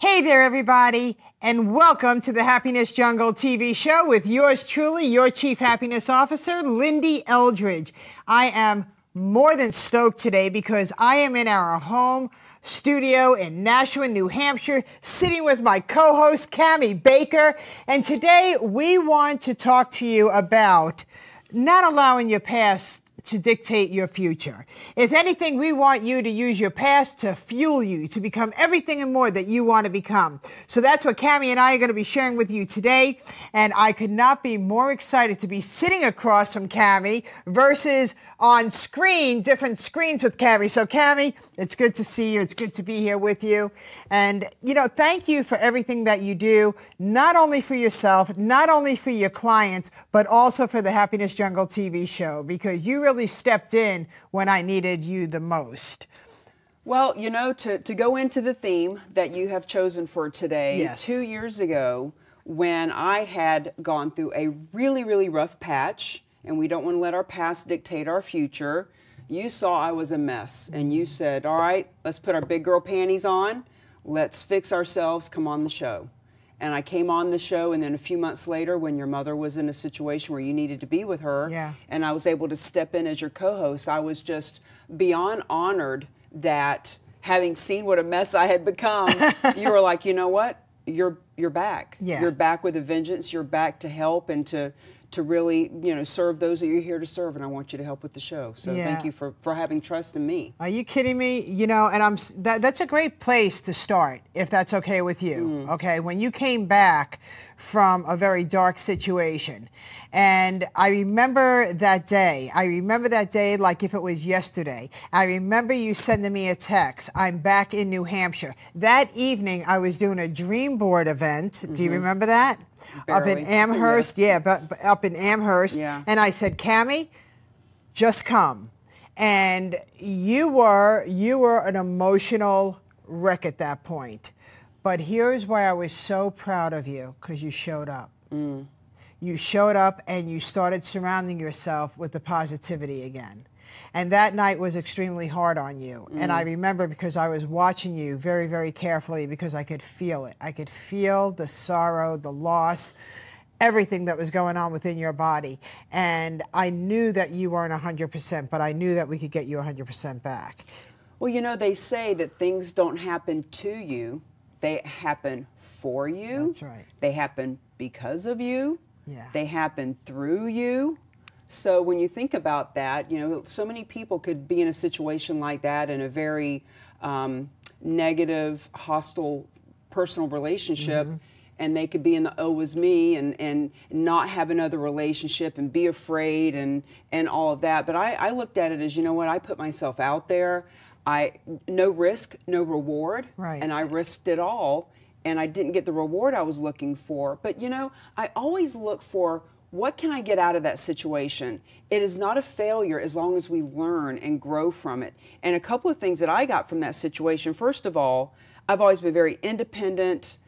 Hey there, everybody, and welcome to the Happiness Jungle TV show with yours truly, your Chief Happiness Officer, Lyn-Dee Eldridge. I am more than stoked today because I am in our home studio in Nashua, New Hampshire, sitting with my co-host, Cami Baker. And today we want to talk to you about not allowing your past to dictate your future. If anything, we want you to use your past to fuel you, to become everything and more that you want to become. So that's what Cami and I are going to be sharing with you today. And I could not be more excited to be sitting across from Cami versus on screen, different screens with Cami. So Cami, it's good to see you. It's good to be here with you. And, you know, thank you for everything that you do, not only for yourself, not only for your clients, but also for the Happiness Jungle TV show, because you really stepped in when I needed you the most. Well, you know, to go into the theme that you have chosen for today, Yes. 2 years ago, when I had gone through a really, really rough patch, and we don't want to let our past dictate our future, you saw I was a mess, and you said, all right, let's put our big girl panties on, let's fix ourselves, come on the show. And I came on the show, and then a few months later, when your mother was in a situation where you needed to be with her, and I was able to step in as your co-host, I was just beyond honored that, having seen what a mess I had become, you were like, you know what? You're back. Yeah. You're back with a vengeance. You're back to help and to really, you know, serve those that you're here to serve, and I want you to help with the show. So thank you for having trust in me. Are you kidding me? You know, and that's a great place to start, if that's okay with you. Okay, when you came back from a very dark situation, and I remember that day. I remember that day like if it was yesterday. I remember you sending me a text. I'm back in New Hampshire. That evening, I was doing a dream board event. Do you remember that? Barely. Up in Amherst, but up in Amherst. Yeah. And I said, Cami, just come. And you were an emotional wreck at that point. But here's why I was so proud of you, because you showed up. You showed up and you started surrounding yourself with the positivity again. And that night was extremely hard on you. And I remember because I was watching you very, very carefully because I could feel it. I could feel the sorrow, the loss, everything that was going on within your body. And I knew that you weren't 100%, but I knew that we could get you 100% back. Well, you know, they say that things don't happen to you. They happen for you. That's right. They happen because of you. Yeah. They happen through you. So when you think about that, you know, so many people could be in a situation like that, in a very negative, hostile personal relationship, and they could be in the "oh, was me" and not have another relationship and be afraid and all of that. But I looked at it as, you know what, I put myself out there. No risk, no reward, and I risked it all, and I didn't get the reward I was looking for. But, you know, I always look for, what can I get out of that situation? It is not a failure as long as we learn and grow from it. And a couple of things that I got from that situation, first of all, I've always been very independent,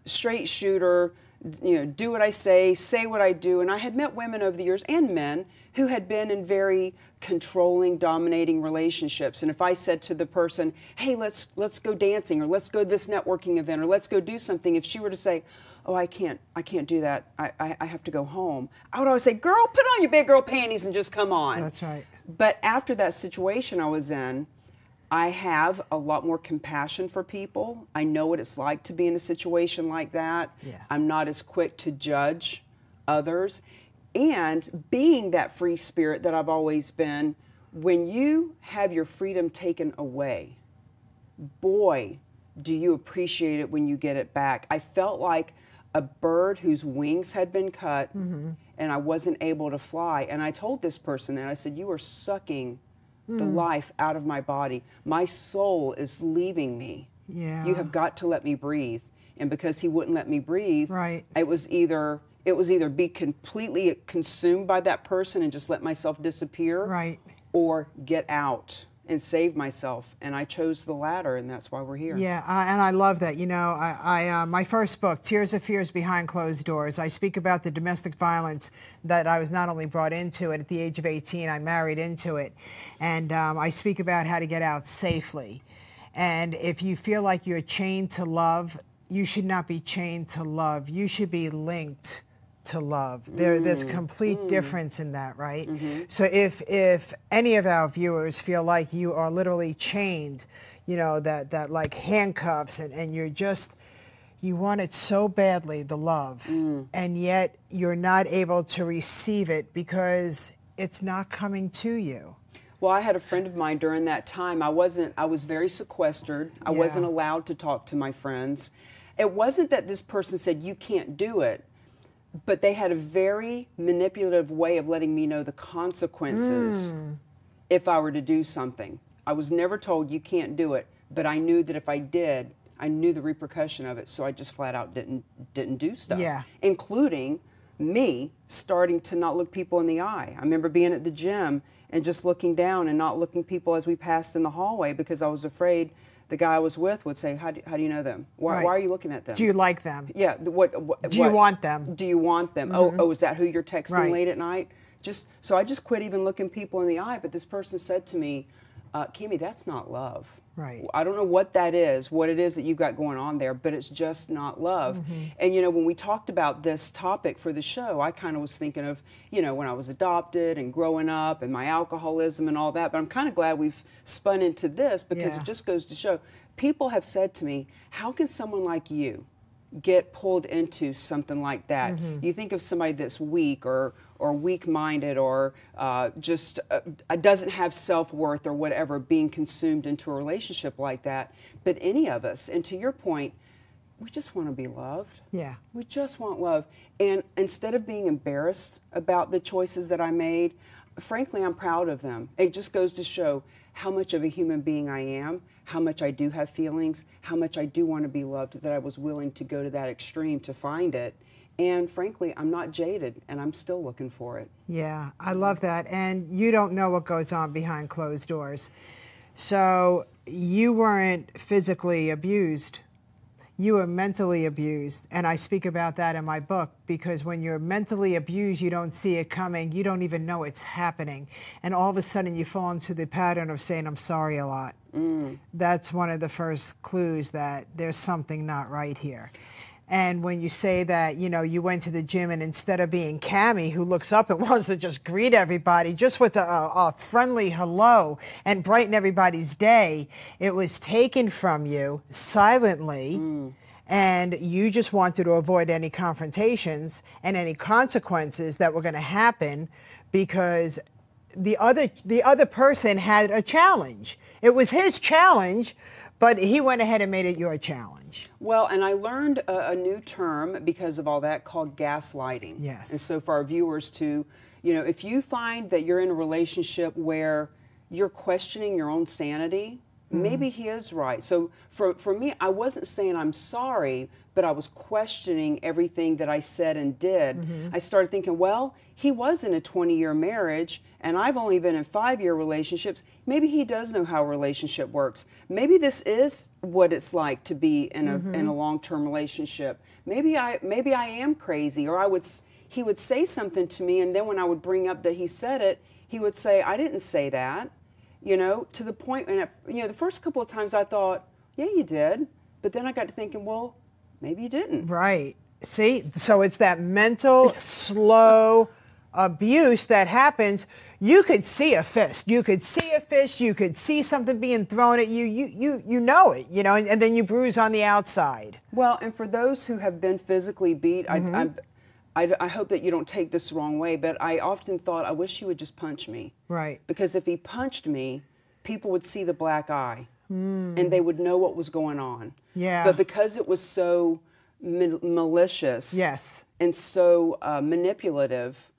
straight shooter, you know, do what I say what I do. And I had met women over the years, and men, who had been in very controlling, dominating relationships. And if I said to the person, hey, let's go dancing, or let's go to this networking event, or let's go do something, if she were to say, oh, I can't do that, I have to go home, I would always say, girl, put on your big girl panties and just come on. That's right. But after that situation I was in, I have a lot more compassion for people. I know what it's like to be in a situation like that. Yeah. I'm not as quick to judge others. And being that free spirit that I've always been, when you have your freedom taken away, boy, do you appreciate it when you get it back. I felt like a bird whose wings had been cut, and I wasn't able to fly. And I told this person that, I said, you are sucking the life out of my body. My soul is leaving me. Yeah. You have got to let me breathe. And because he wouldn't let me breathe, it was either be completely consumed by that person and just let myself disappear, or get out and save myself. And I chose the latter, and that's why we're here. Yeah, and I love that. You know, my first book, Tears of Fears Behind Closed Doors, I speak about the domestic violence that I was not only brought into it at the age of 18, I married into it. And I speak about how to get out safely. And if you feel like you're chained to love, you should not be chained to love. You should be linked to love. There's complete difference in that, right? So if any of our viewers feel like you are literally chained, you know, that like handcuffs, and you're just, you want it so badly, the love, and yet you're not able to receive it because it's not coming to you. Well, I had a friend of mine during that time. I was very sequestered. I wasn't allowed to talk to my friends. It wasn't that this person said, you can't do it, but they had a very manipulative way of letting me know the consequences if I were to do something. I was never told you can't do it, but I knew that if I did, I knew the repercussion of it, so I just flat out didn't do stuff. Yeah. Including me starting to not look people in the eye. I remember being at the gym and just looking down and not looking people as we passed in the hallway because I was afraid the guy I was with would say, how do you know them? Why are you looking at them? Do you like them? Yeah. Do you want them? Do you want them? Oh, is that who you're texting late at night? So I just quit even looking people in the eye. But this person said to me, Cami, that's not love. Right. I don't know what that is, what it is that you've got going on there, but it's just not love. And, you know, when we talked about this topic for the show, I kind of was thinking of, you know, when I was adopted and growing up and my alcoholism and all that. But I'm kind of glad we've spun into this because it just goes to show. People have said to me, how can someone like you get pulled into something like that? You think of somebody that's weak or weak-minded or just doesn't have self-worth or whatever, being consumed into a relationship like that. But any of us, and to your point, we just want to be loved. Yeah. We just want love. And instead of being embarrassed about the choices that I made, frankly, I'm proud of them. It just goes to show how much of a human being I am, how much I do have feelings, how much I do want to be loved, that I was willing to go to that extreme to find it. And frankly, I'm not jaded, and I'm still looking for it. Yeah, I love that. And you don't know what goes on behind closed doors. So you weren't physically abused. You were mentally abused. And I speak about that in my book, because when you're mentally abused, you don't see it coming. You don't even know it's happening. And all of a sudden, you fall into the pattern of saying, I'm sorry a lot. That's one of the first clues that there's something not right here. And when you say that, you know, you went to the gym and instead of being Cami, who looks up and wants to just greet everybody just with a friendly hello and brighten everybody's day, it was taken from you silently. And you just wanted to avoid any confrontations and any consequences that were going to happen because the other person had a challenge. It was his challenge, but he went ahead and made it your challenge. Well, and I learned a new term because of all that called gaslighting. Yes. And so for our viewers to, you know, if you find that you're in a relationship where you're questioning your own sanity, maybe he is right. So for me, I wasn't saying I'm sorry, but I was questioning everything that I said and did. I started thinking, well, he was in a 20-year marriage, and I've only been in 5-year relationships. Maybe he does know how a relationship works. Maybe this is what it's like to be in a long-term relationship. Maybe I am crazy, or he would say something to me, and then when I would bring up that he said it, he would say, I didn't say that. You know, to the point, and you know, the first couple of times I thought, yeah, you did. But then I got to thinking, well, maybe you didn't. Right. See, so it's that mental, slow abuse that happens. You could see a fist. You could see a fist. You could see something being thrown at you. You know it, you know, and then you bruise on the outside. Well, and for those who have been physically beat, I hope that you don't take this the wrong way, but I often thought, I wish he would just punch me. Right. Because if he punched me, people would see the black eye, and they would know what was going on. Yeah. But because it was so malicious and so manipulative,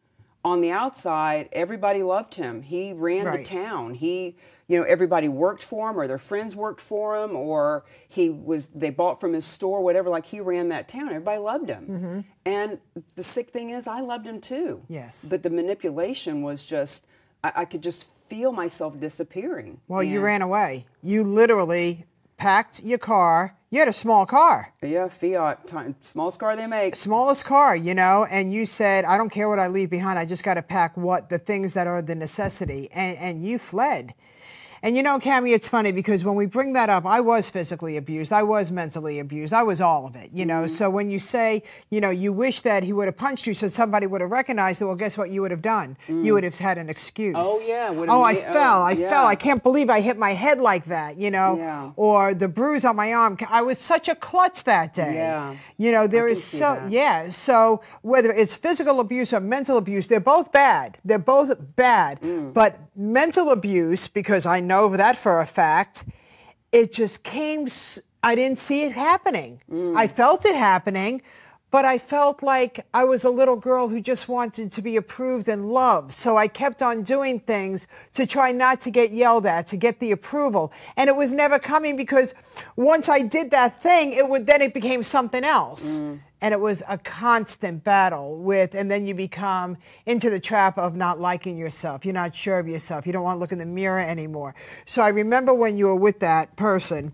on the outside, everybody loved him. He ran the town. You know, everybody worked for him, or their friends worked for him, or they bought from his store, whatever. Like, he ran that town. Everybody loved him. And the sick thing is, I loved him too. Yes. But the manipulation was just, I could just feel myself disappearing. Well, you ran away. You literally packed your car. You had a small car. Yeah, Fiat, smallest car they make. Smallest car, you know, and you said, I don't care what I leave behind. I just got to pack the things that are the necessity. And you fled. And you know, Cami, it's funny because when we bring that up, I was physically abused. I was mentally abused. I was all of it, you know. So when you say, you know, you wish that he would have punched you so somebody would have recognized it, well, guess what you would have done? You would have had an excuse. Oh, yeah. I fell. I can't believe I hit my head like that, you know. Yeah. Or the bruise on my arm. I was such a klutz that day. Yeah. You know, there is so whether it's physical abuse or mental abuse, they're both bad. They're both bad. But mental abuse, because I know that for a fact, it just came, I didn't see it happening. I felt it happening, but I felt like I was a little girl who just wanted to be approved and loved. So I kept on doing things to try not to get yelled at, to get the approval. And it was never coming because once I did that thing, then it became something else. And it was a constant battle with, and then you become into the trap of not liking yourself. You're not sure of yourself. You don't want to look in the mirror anymore. So I remember when you were with that person,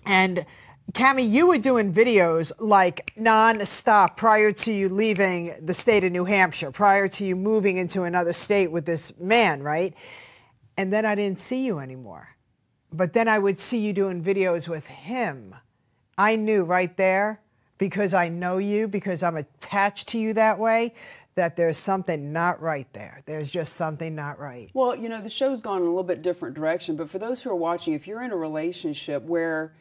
and Cami, you were doing videos like non-stop prior to you leaving the state of New Hampshire, prior to you moving into another state with this man, right? And then I didn't see you anymore. But then I would see you doing videos with him. I knew right there, because I know you, because I'm attached to you that way, that there's something not right there. There's just something not right. Well, you know, the show's gone in a little bit different direction, but for those who are watching, if you're in a relationship where,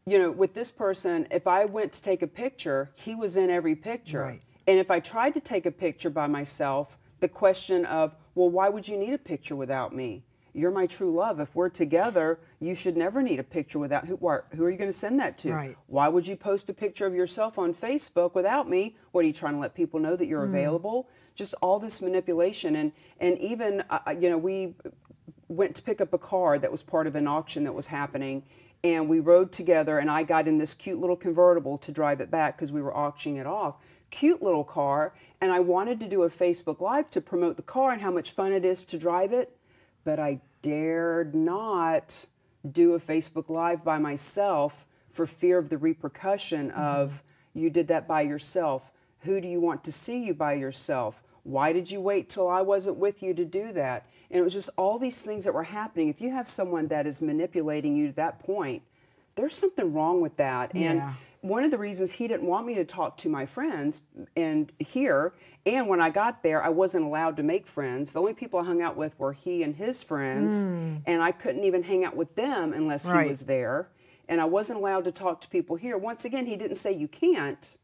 you know, with this person, if I went to take a picture, he was in every picture. Right. And if I tried to take a picture by myself, the question of, well, why would you need a picture without me? You're my true love. If we're together, you should never need a picture without, who are you going to send that to? Right. Why would you post a picture of yourself on Facebook without me? What, are you trying to let people know that you're available? Just all this manipulation. And even, you know, we went to pick up a car that was part of an auction that was happening, and we rode together, and I got in this cute little convertible to drive it back because we were auctioning it off. Cute little car, and I wanted to do a Facebook Live to promote the car and how much fun it is to drive it. But I dared not do a Facebook Live by myself for fear of the repercussion of, you did that by yourself. Who do you want to see you by yourself? Why did you wait till I wasn't with you to do that? And it was just all these things that were happening. If you have someone that is manipulating you to that point, there's something wrong with that. And one of the reasons he didn't want me to talk to my friends and when I got there, I wasn't allowed to make friends. The only people I hung out with were he and his friends, and I couldn't even hang out with them unless he was there. And I wasn't allowed to talk to people here. Once again, he didn't say you can't,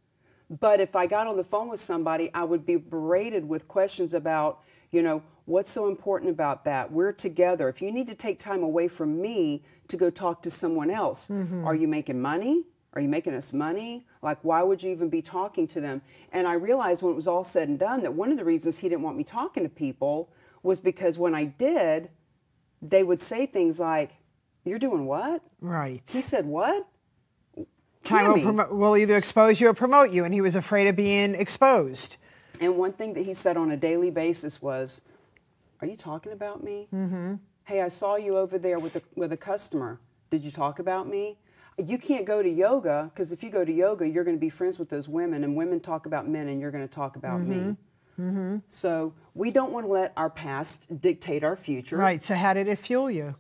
but if I got on the phone with somebody, I would be berated with questions about, you know, what's so important about that? We're together. If you need to take time away from me to go talk to someone else, are you making money? Are you making us money? Like, why would you even be talking to them? And I realized when it was all said and done that one of the reasons he didn't want me talking to people was because when I did, they would say things like, you're doing what? Right. He said, what? Time will either expose you or promote you, and he was afraid of being exposed. And one thing that he said on a daily basis was, are you talking about me? Hey, I saw you over there with a customer. Did you talk about me? You can't go to yoga, because if you go to yoga, you're going to be friends with those women, and women talk about men, and you're going to talk about me. So we don't want to let our past dictate our future. Right. So how did it fuel you?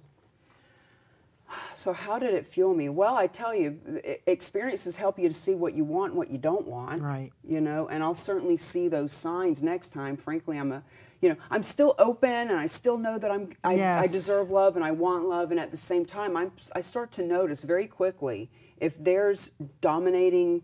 So how did it fuel me? Well, I tell you, experiences help you to see what you want and what you don't want. Right. You know, and I'll certainly see those signs next time. Frankly, I'm still open, and I still know that I deserve love and I want love, and at the same time, I start to notice very quickly if there's dominating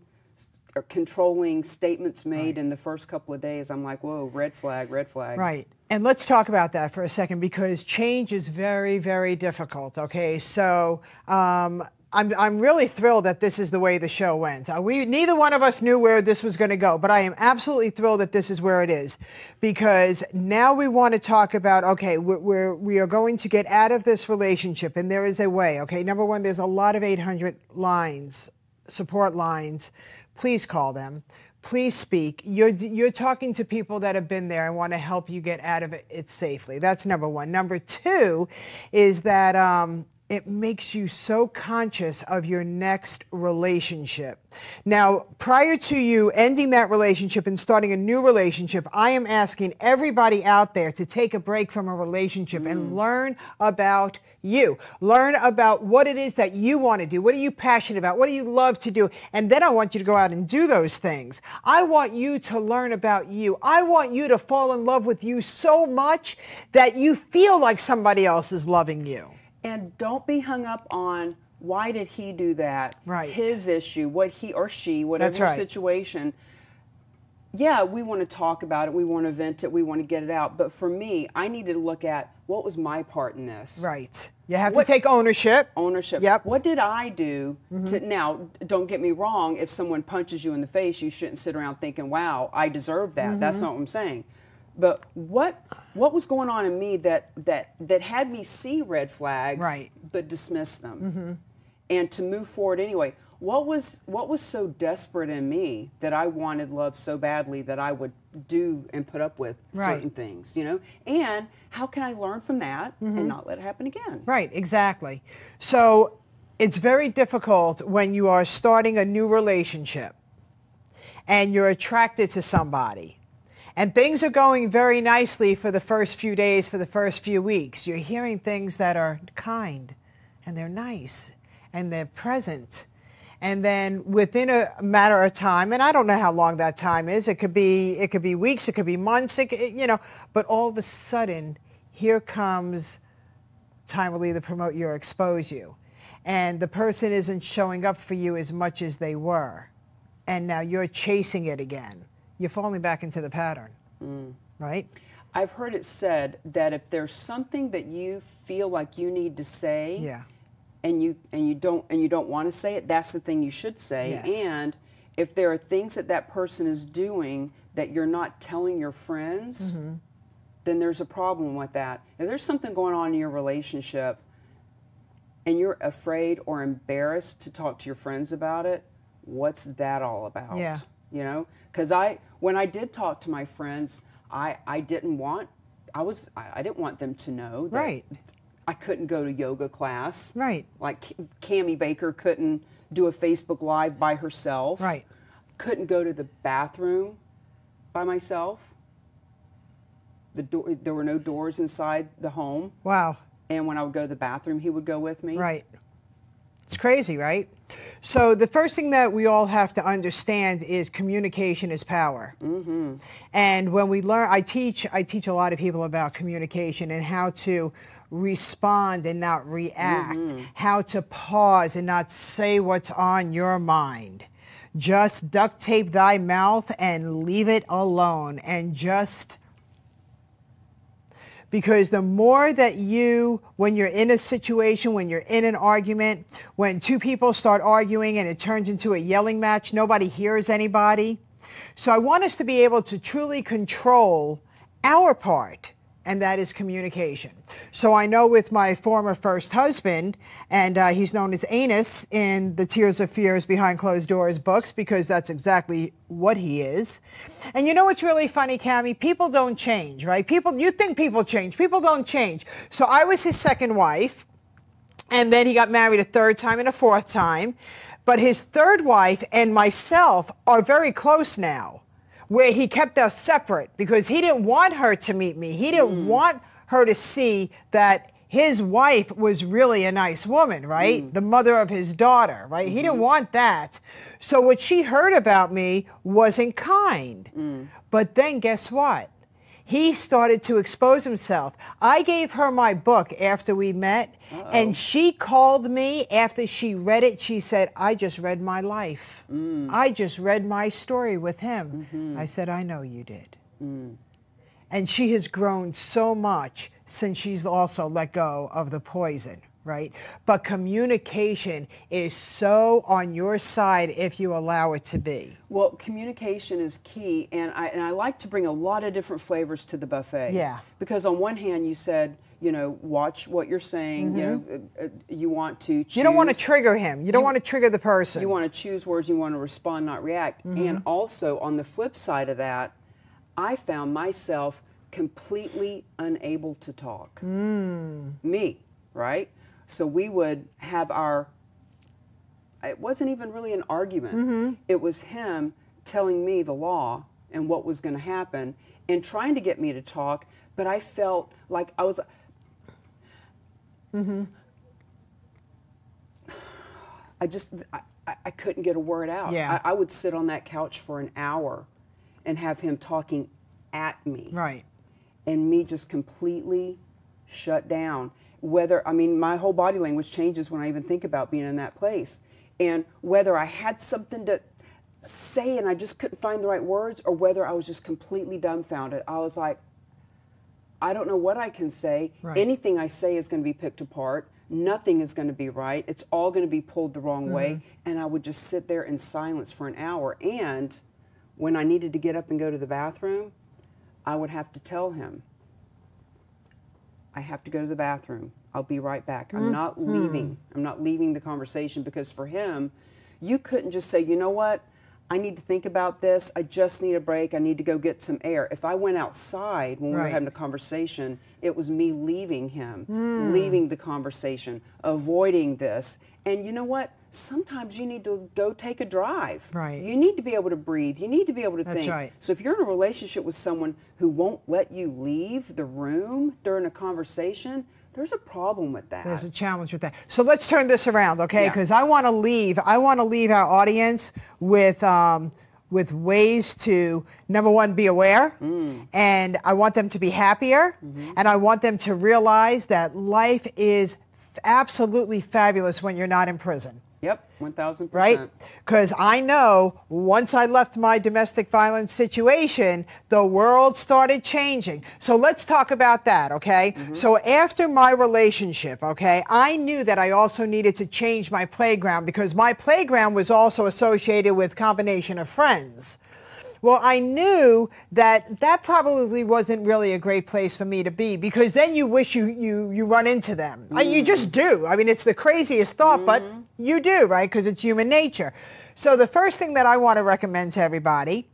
or controlling statements made in the first couple of days. I'm like, whoa, red flag, red flag. Right. And let's talk about that for a second, because change is very, very difficult. Okay, so I'm really thrilled that this is the way the show went. Neither one of us knew where this was going to go, but I am absolutely thrilled that this is where it is, because now we want to talk about, okay, we are going to get out of this relationship, and there is a way. Okay, number one, there's a lot of 800 lines, support lines. Please call them. Please speak. You're talking to people that have been there and want to help you get out of it safely. That's number one. Number two is that it makes you so conscious of your next relationship. Now, prior to you ending that relationship and starting a new relationship, I am asking everybody out there to take a break from a relationship and learn about you. Learn about what it is that you want to do. What are you passionate about? What do you love to do? And then I want you to go out and do those things. I want you to learn about you. I want you to fall in love with you so much that you feel like somebody else is loving you. And don't be hung up on why did he do that? Right. His issue, what he or she, whatever That's right. situation. Yeah, we want to talk about it. We want to vent it. We want to get it out. But for me, I needed to look at what was my part in this. Right. You have to take ownership. Ownership. Yep. What did I do to, now, don't get me wrong, if someone punches you in the face, you shouldn't sit around thinking, wow, I deserve that. That's not what I'm saying. But what was going on in me that had me see red flags, right, but dismiss them, and to move forward anyway? What was so desperate in me that I wanted love so badly that I would do and put up with certain things, you know? And how can I learn from that and not let it happen again? Right, exactly. So it's very difficult when you are starting a new relationship and you're attracted to somebody. And things are going very nicely for the first few days, for the first few weeks. You're hearing things that are kind, and they're nice, and they're present. And then within a matter of time, and I don't know how long that time is, it could be weeks, it could be months, you know, but all of a sudden, here comes time will either promote you or expose you. And the person isn't showing up for you as much as they were. And now you're chasing it again. You're falling back into the pattern, right? I've heard it said that if there's something that you feel like you need to say, and you don't want to say it, that's the thing you should say. Yes. And if there are things that that person is doing that you're not telling your friends, then there's a problem with that. If there's something going on in your relationship and you're afraid or embarrassed to talk to your friends about it, what's that all about? Yeah. You know, because when I did talk to my friends, I didn't want them to know that I couldn't go to yoga class. Right. Like Cami Baker couldn't do a Facebook Live by herself. Right. Couldn't go to the bathroom by myself. There were no doors inside the home. Wow. And when I would go to the bathroom, he would go with me. Right. It's crazy, right? So the first thing that we all have to understand is communication is power. And when we learn, I teach a lot of people about communication and how to respond and not react, how to pause and not say what's on your mind. Just duct tape thy mouth and leave it alone, and just because the more that when you're in a situation, when you're in an argument, when two people start arguing and it turns into a yelling match, nobody hears anybody. So I want us to be able to truly control our part, and that is communication. So I know with my former first husband, and he's known as Anus in the Tears of Fears Behind Closed Doors books, because that's exactly what he is. And you know what's really funny, Cami? People don't change, right? You think people change. People don't change. So I was his second wife, and then he got married a third time and a fourth time. But his third wife and myself are very close now, where he kept us separate because he didn't want her to meet me. He didn't want her to see that his wife was really a nice woman, right? The mother of his daughter, right? He didn't want that. So what she heard about me wasn't kind. But then guess what? He started to expose himself. I gave her my book after we met, and she called me after she read it. She said, I just read my life. I just read my story with him. I said, I know you did. And she has grown so much since she's also let go of the poison, right? But communication is so on your side if you allow it to be. Well, communication is key, and I like to bring a lot of different flavors to the buffet. Yeah. Because on one hand, you said, you know, watch what you're saying. You know, you want to choose. You don't want to trigger him. You don't want to trigger the person. You want to choose words. You want to respond, not react. And also, on the flip side of that, I found myself completely unable to talk. Me, right? So we would have it wasn't even really an argument. It was him telling me the law and what was going to happen and trying to get me to talk, but I felt like I was... I couldn't get a word out. Yeah. I would sit on that couch for an hour and have him talking at me. Right. And me just completely shut down. My whole body language changes when I even think about being in that place. And whether I had something to say and I just couldn't find the right words, or whether I was just completely dumbfounded, I was like, I don't know what I can say. Right. Anything I say is going to be picked apart. Nothing is going to be right. It's all going to be pulled the wrong way. And I would just sit there in silence for an hour. And when I needed to get up and go to the bathroom, I would have to tell him, I have to go to the bathroom. I'll be right back. I'm not leaving. I'm not leaving the conversation, because for him, you couldn't just say, you know what? I need to think about this. I just need a break. I need to go get some air. If I went outside when we were having a conversation, it was me leaving him, leaving the conversation, avoiding this. And you know what? Sometimes you need to go take a drive. Right. You need to be able to breathe. You need to be able to That's think. right. So if you're in a relationship with someone who won't let you leave the room during a conversation, there's a problem with that. There's a challenge with that. So let's turn this around, okay? Yeah. Because I want to leave our audience with ways to, number one, be aware, and I want them to be happier, and I want them to realize that life is absolutely fabulous when you're not in prison. Yep, 1,000%. Right? Because I know once I left my domestic violence situation, the world started changing. So let's talk about that, okay? So after my relationship, okay, I knew that I also needed to change my playground, because my playground was also associated with combination of friends. Well, I knew that that probably wasn't really a great place for me to be, because then you wish you run into them. And you just do. I mean, it's the craziest thought, but you do, right? Because it's human nature. So the first thing that I want to recommend to everybody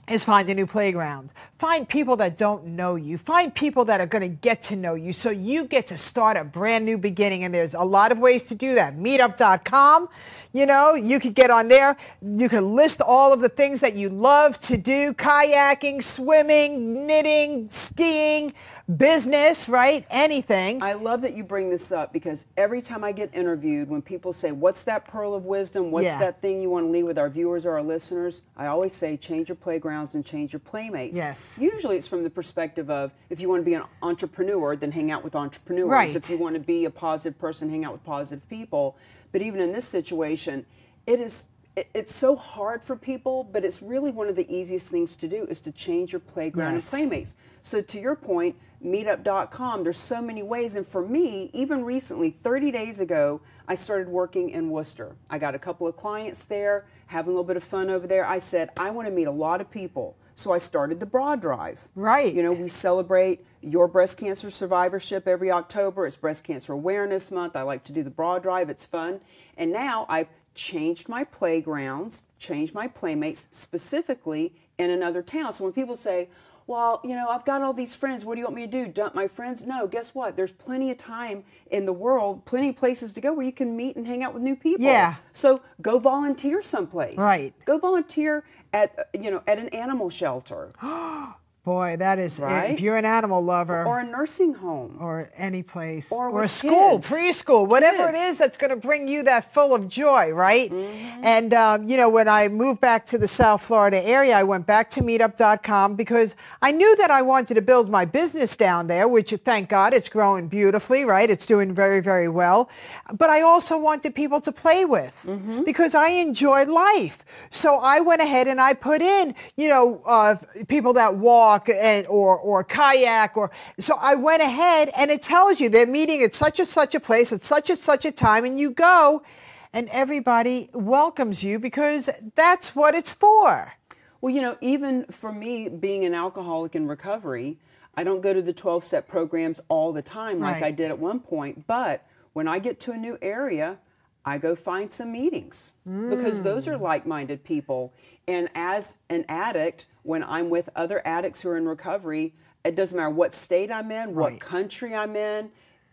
is find a new playground. Find people that don't know you. Find people that are going to get to know you, so you get to start a brand new beginning. And there's a lot of ways to do that. Meetup.com, you know, you could get on there. You can list all of the things that you love to do: kayaking, swimming, knitting, skiing, business, right? Anything. I love that you bring this up, because every time I get interviewed, when people say, what's that pearl of wisdom? What's that thing you want to leave with our viewers or our listeners? I always say, change your playgrounds and change your playmates. Yes. Usually it's from the perspective of, if you want to be an entrepreneur, then hang out with entrepreneurs. Right. If you want to be a positive person, hang out with positive people. But even in this situation, it's so hard for people, but it's really one of the easiest things to do, is to change your playground and playmates. So to your point, meetup.com, there's so many ways. And for me, even recently, 30 days ago, I started working in Worcester. I got a couple of clients there, having a little bit of fun over there. I said, I want to meet a lot of people. So I started the Bra Drive. Right. You know, we celebrate your breast cancer survivorship every October. It's Breast Cancer Awareness Month. I like to do the Bra Drive. It's fun. And now I've changed my playgrounds, changed my playmates, specifically in another town. So when people say, well, you know, I've got all these friends, what do you want me to do? Dump my friends? No, guess what? There's plenty of time in the world, plenty of places to go where you can meet and hang out with new people. Yeah. So go volunteer someplace. Right. Go volunteer at, at an animal shelter. Boy, that is, Right? if you're an animal lover. Or a nursing home. Or any place. Or a with school, kids. preschool, whatever it Kids. is that's going to bring you that full of joy, right? And, you know, when I moved back to the South Florida area, I went back to meetup.com, because I knew that I wanted to build my business down there, which, thank God, it's growing beautifully, right? It's doing very, very well. But I also wanted people to play with, because I enjoy life. So I went ahead and I put in, you know, people that walk or kayak, so I went ahead, and it tells you they're meeting at such a place at such a time, and you go, and everybody welcomes you, because that's what it's for. Well, you know, even for me, being an alcoholic in recovery, I don't go to the 12-step programs all the time like I did at one point, but when I get to a new area, I go find some meetings, because those are like-minded people. And as an addict, when I'm with other addicts who are in recovery, it doesn't matter what state I'm in, what country I'm in,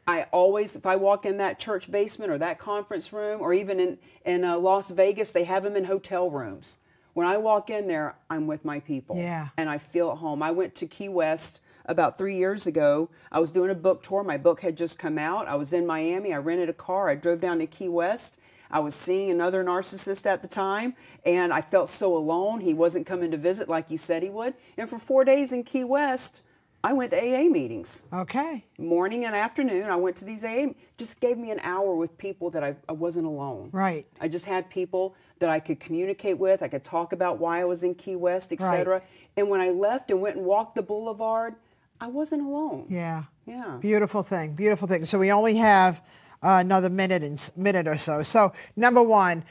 I always, if I walk in that church basement or that conference room, or even in Las Vegas, they have them in hotel rooms. When I walk in there, I'm with my people. Yeah. And I feel at home. I went to Key West about 3 years ago. I was doing a book tour. My book had just come out. I was in Miami. I rented a car. I drove down to Key West. I was seeing another narcissist at the time, and I felt so alone. He wasn't coming to visit like he said he would. And for 4 days in Key West, I went to AA meetings. Okay. Morning and afternoon, I went to these AA. Just gave me an hour with people that I wasn't alone. Right. I just had people that I could communicate with. I could talk about why I was in Key West, etc. Right. And when I left and went and walked the boulevard, I wasn't alone. Yeah. Yeah. Beautiful thing. Beautiful thing. So we only have another minute or so. So number one,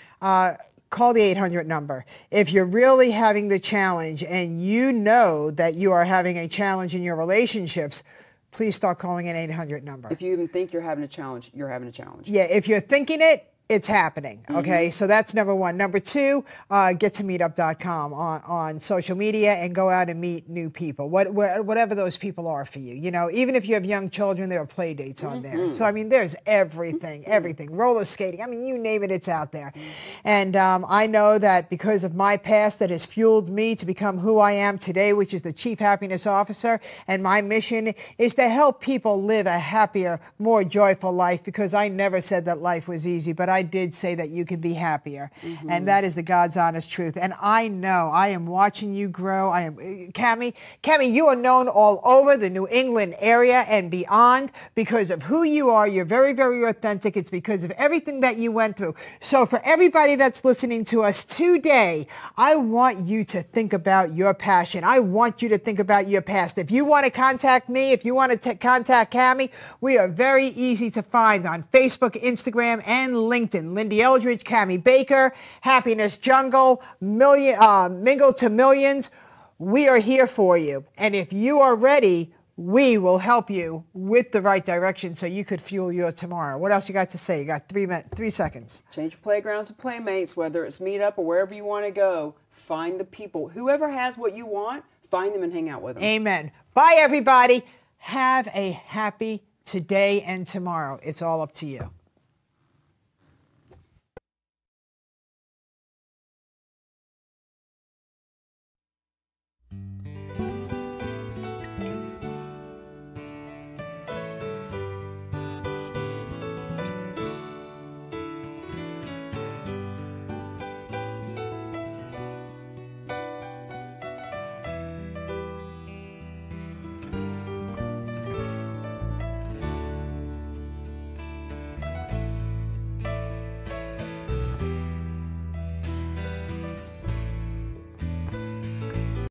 call the 800 number. If you're really having the challenge and you know that you are having a challenge in your relationships, please start calling an 800 number. If you even think you're having a challenge, you're having a challenge. Yeah, if you're thinking it, it's happening, okay? So that's number one. Number two, gettomeetup.com on social media and go out and meet new people, whatever those people are for you. You know, even if you have young children, there are play dates on there. So, I mean, there's everything, everything. Roller skating, I mean, you name it, it's out there. And I know that because of my past that has fueled me to become who I am today, which is the Chief Happiness Officer, and my mission is to help people live a happier, more joyful life, because I never said that life was easy, but I did say that you could be happier. And that is the God's honest truth. And I know, I am watching you grow. I am, Cami, you are known all over the New England area and beyond because of who you are. You're very, very authentic. It's because of everything that you went through. So for everybody that's listening to us today, I want you to think about your passion. I want you to think about your past. If you want to contact me, if you want to contact Cami, we are very easy to find on Facebook, Instagram, and LinkedIn. Lyn-Dee Eldridge, Cami Baker, Happiness Jungle, Mingle to Millions. We are here for you. And if you are ready, we will help you with the right direction so you could fuel your tomorrow. What else you got to say? You got 3 seconds. Change your playgrounds to playmates, whether it's Meetup or wherever you want to go. Find the people. Whoever has what you want, find them and hang out with them. Amen. Bye, everybody. Have a happy today and tomorrow. It's all up to you.